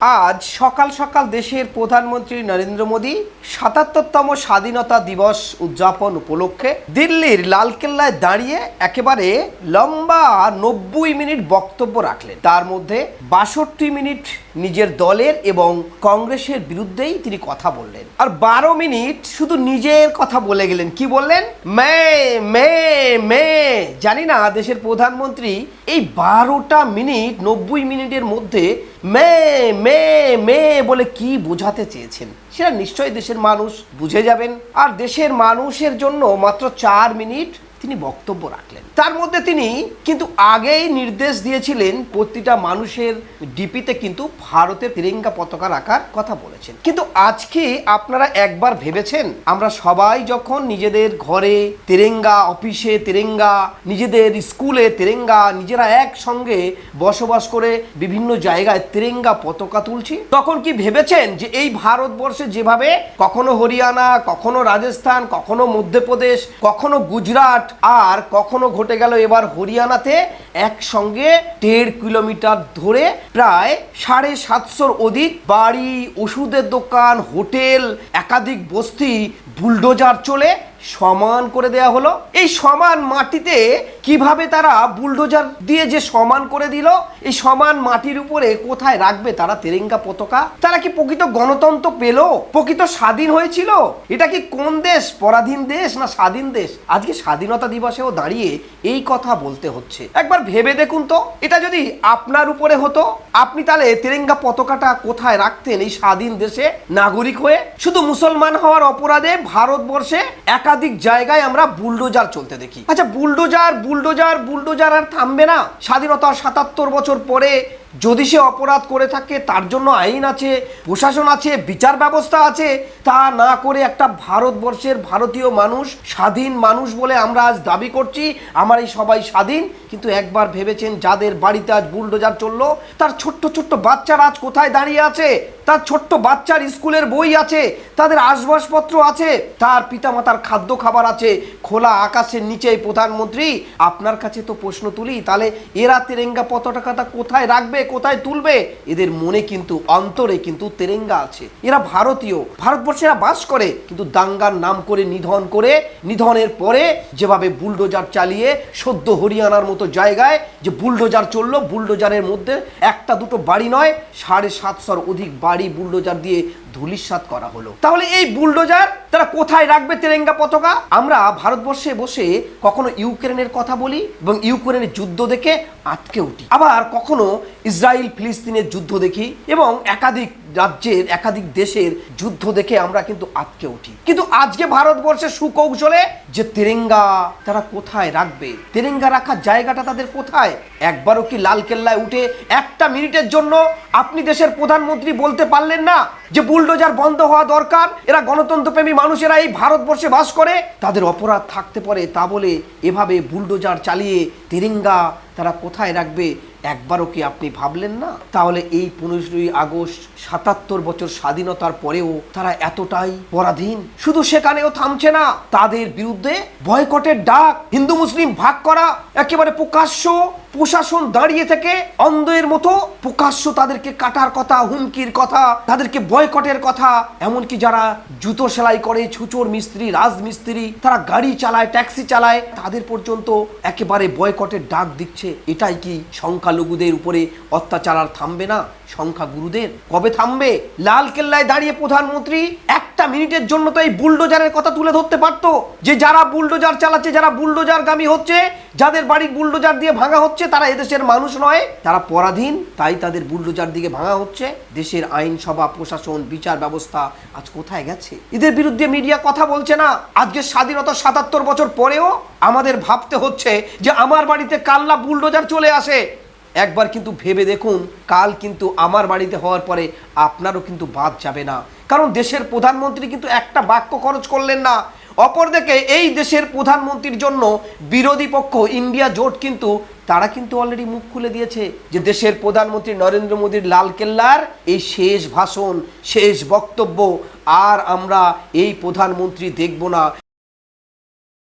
আজ সকাল সকাল দেশের প্রধানমন্ত্রী নরেন্দ্র মোদী ৭৭তম স্বাধীনতা দিবস উদযাপন উপলক্ষে দিল্লির লালকেল্লায় দাঁড়িয়ে একেবারে লম্বা ৯০ মিনিট বক্তব্য রাখলেন। তার মধ্যে ৬২ মিনিট নিজের দলের এবং কংগ্রেসের বিরুদ্ধেই তিনি কথা বললেন, আর ১২ মিনিট শুধু নিজের কথা বলে গেলেন। কি বললেন? মে জানি না দেশের প্রধানমন্ত্রী এই ১২টা মিনিট ৯০ মিনিটের মধ্যে মে মে মে বলে কি বোঝাতে চেয়েছেন, সেটা নিশ্চয়ই দেশের মানুষ বুঝে যাবেন। আর দেশের মানুষের জন্য মাত্র ৪ মিনিট তিনি বক্তব্য রাখলেন। তার মধ্যে তিনি কিন্তু আগেই নির্দেশ দিয়েছিলেন প্রতিটা মানুষের ডিপিতে কিন্তু ভারতের তিরঙ্গা পতাকা রাখার কথা বলেছেন। কিন্তু আজকে আপনারা একবার ভেবেছেন, আমরা সবাই যখন নিজেদের ঘরে তিরঙ্গা, অফিসে তিরঙ্গা, নিজেদের স্কুলে তিরঙ্গা, নিজেরা একসঙ্গে বসবাস করে বিভিন্ন জায়গায় তিরঙ্গা পতাকা তুলছি, তখন কি ভেবেছেন যে এই ভারতবর্ষে যেভাবে কখনো হরিয়ানা, কখনো রাজস্থান, কখনো মধ্যপ্রদেশ, কখনো গুজরাট, আর কখনো ঘটে গেল এবার হরিয়ানাতে একসঙ্গে ১.৫ কিলোমিটার ধরে প্রায় ৭৫০র অধিক বাড়ি, ওষুধের দোকান, হোটেল, একাধিক বস্তি বুলডোজার চলে সমান করে দেয়া হলো। এই সমান মাটিতে কিভাবে তারা বুলডোজার দিয়ে যে সমান করে দিল, এই সমান মাটির উপরে কোথায় রাখবে তারা তিরঙ্গা পতাকা? তারা কি প্রকৃত গণতন্ত্র পেল? প্রকৃত স্বাধীন হয়েছিল? এটা কি কোন দেশ? পরাধীন দেশ না স্বাধীন দেশ? আজকে স্বাধীনতা দিবসেও দাঁড়িয়ে এই কথা বলতে হচ্ছে। একবার ভেবে দেখুন তো, এটা যদি আপনার উপরে হতো, আপনি তাহলে তিরঙ্গা পতাকাটা কোথায় রাখতেন এই স্বাধীন দেশে নাগরিক হয়ে? শুধু মুসলমান হওয়ার অপরাধে ভারতবর্ষে একাধিক জায়গায় আমরা বুলডোজার চলতে দেখি। আচ্ছা, বুলডোজার আর থামবে না? স্বাধীনতার ৭৭ বছর পরে যদি সে অপরাধ করে থাকে তার জন্য আইন আছে, প্রশাসন আছে, বিচার ব্যবস্থা আছে। তা না করে একটা ভারতবর্ষের ভারতীয় মানুষ, স্বাধীন মানুষ বলে আমরা আজ দাবি করছি আমার এই সবাই স্বাধীন। কিন্তু একবার ভেবেছেন যাদের বাড়িতে আজ বুলডোজার চললো, তার ছোট্ট ছোট্ট বাচ্চারা আজ কোথায় দাঁড়িয়ে আছে? তার ছোট্ট বাচ্চার স্কুলের বই আছে, তাদের আসবাবপত্র আছে, তার পিতামাতার খাদ্য খাবার আছে। খোলা আকাশের নিচে প্রধানমন্ত্রী, আপনার কাছে তো প্রশ্ন তুলি, তাহলে এরা তিরঙ্গা পতাকাটা কোথায় রাখবে, কোথায় তুলবে? এদের মনে কিন্তু, অন্তরে কিন্তু তিরঙ্গা আছে। এরা ভারতীয়, ভারতবর্ষে এরা বাস করে, কিন্তু দাঙ্গার নাম করে নিধনের পরে যেভাবে বুলডোজার চালিয়ে সদ্য হরিয়ানার মতো জায়গায় যে বুলডোজার চললো, বুলডোজারের মধ্যে একটা দুটো বাড়ি নয়, ৭৫০র অধিক বাড়ি বুলডোজার দিয়ে ধূলিসাৎ করা হলো। তাহলে এই বুলডোজার তারা কোথায় রাখবে তিরঙ্গা পতাকা? আমরা ভারতবর্ষে বসে কখনো ইউক্রেনের কথা বলি এবং ইউক্রেনের যুদ্ধ দেখে আটকে উঠি, আবার কখনো ইসরায়েল ফিলিস্তিনের যুদ্ধ দেখি এবং একাধিক রাজ্যের, একাধিক দেশের যুদ্ধ দেখে আমরা কিন্তু আটকে উঠি। কিন্তু আজকে ভারতবর্ষের সুকৌশলে যে তিরঙ্গা তারা কোথায় রাখবে, তিরঙ্গা রাখার জায়গাটা তাদের কোথায়? একবারও কি লালকেল্লায় উঠে একটা মিনিটের জন্য আপনি দেশের প্রধানমন্ত্রী বলতে পারলেন না যে বুলডোজার বন্ধ হওয়া দরকার? এরা গণতন্ত্রপ্রেমী মানুষেরা এই ভারতবর্ষে বাস করে, তাদের অপরাধ থাকতে পারে, তা বলে এভাবে বুলডোজার চালিয়ে তিরঙ্গা তারা কোথায় রাখবে একবারও কি আপনি ভাবলেন না? তাহলে এই ১৫ই আগস্ট ৭৭ বছর স্বাধীনতার পরেও তারা এতটাই পরাধীন। শুধু সেখানেও থামছে না, তাদের বিরুদ্ধে বয়কটের ডাক, হিন্দু মুসলিম ভাগ করা, একেবারে প্রকাশ্য প্রশাসন দাঁড়িয়ে থেকে অন্ধের মতো প্রকাশ্য তাদেরকে কাটার কথা, হুমকির কথা, তাদেরকে বয়কটের কথা। এমনকি যারা জুতো সেলাই করে, ছুচোর মিস্ত্রি, রাজমিস্ত্রি, তারা গাড়ি চালায়, ট্যাক্সি চালায়, তাদের পর্যন্ত একেবারে বয়কটের ডাক দিচ্ছে। এটাই কি সংখ্যালঘুদের উপরে অত্যাচার আর থামবে না? সংখ্যাগুরুদের কবে থামবে? লালকেল্লায় দাঁড়িয়ে প্রধানমন্ত্রী একটা মিনিটের জন্য তো এই বুলডোজারের কথা তুলে ধরতে পারতো, যে যারা বুলডোজার চালাচ্ছে, যারা বুলডোজারগামী হচ্ছে, যাদের বাড়ি বুলডোজার দিয়ে ভাঙা হচ্ছে, তারা এদেশের মানুষ নয়, তারা পরাধীন, তাই তাদের বুলডোজার দিকে ভাঙা হচ্ছে। দেশের আইনসভা, প্রশাসন, বিচার ব্যবস্থা আজ কোথায় গেছে? এদের বিরুদ্ধে মিডিয়া কথা বলছে না। আজকে স্বাধীনতা ৭৭ বছর পরেও আমাদের ভাবতে হচ্ছে যে আমার বাড়িতে কাল্লা বুলডোজার চলে আসে। একবার কিন্তু ভেবে দেখুন, কাল কিন্তু আমার বাড়িতে হওয়ার পরে আপনারও কিন্তু বাদ যাবে না, কারণ দেশের প্রধানমন্ত্রী কিন্তু একটা বাক্য খরচ করলেন না। অপরদিকে এই দেশের প্রধানমন্ত্রীর জন্য বিরোধী পক্ষ ইন্ডিয়া জোট কিন্তু তারা কিন্তু অলরেডি মুখ খুলে দিয়েছে যে দেশের প্রধানমন্ত্রী নরেন্দ্র মোদীর লালকেল্লার এই শেষ ভাষণ, শেষ বক্তব্য আর আমরা এই প্রধানমন্ত্রী দেখব না।